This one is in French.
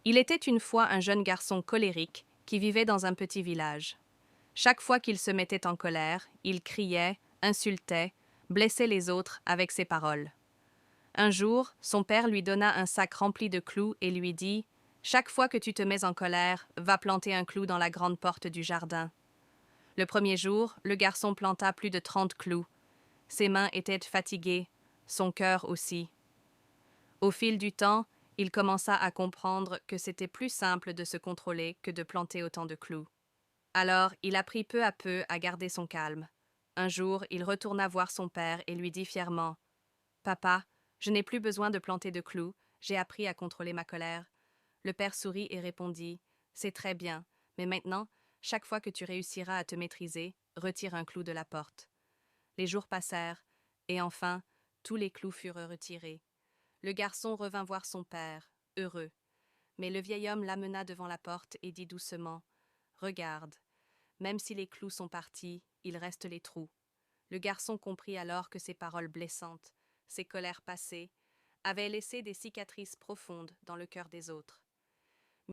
Il était une fois un jeune garçon colérique qui vivait dans un petit village. Chaque fois qu'il se mettait en colère, il criait, insultait, blessait les autres avec ses paroles. Un jour, son père lui donna un sac rempli de clous et lui dit « Chaque fois que tu te mets en colère, va planter un clou dans la grande porte du jardin. » Le premier jour, le garçon planta plus de 30 clous. Ses mains étaient fatiguées, son cœur aussi. Au fil du temps, il commença à comprendre que c'était plus simple de se contrôler que de planter autant de clous. Alors, il apprit peu à peu à garder son calme. Un jour, il retourna voir son père et lui dit fièrement « Papa, je n'ai plus besoin de planter de clous, j'ai appris à contrôler ma colère. » Le père sourit et répondit « C'est très bien, mais maintenant, chaque fois que tu réussiras à te maîtriser, retire un clou de la porte. » Les jours passèrent, et enfin, tous les clous furent retirés. Le garçon revint voir son père, heureux. Mais le vieil homme l'amena devant la porte et dit doucement « Regarde, même si les clous sont partis, il reste les trous. » Le garçon comprit alors que ces paroles blessantes, ces colères passées, avaient laissé des cicatrices profondes dans le cœur des autres.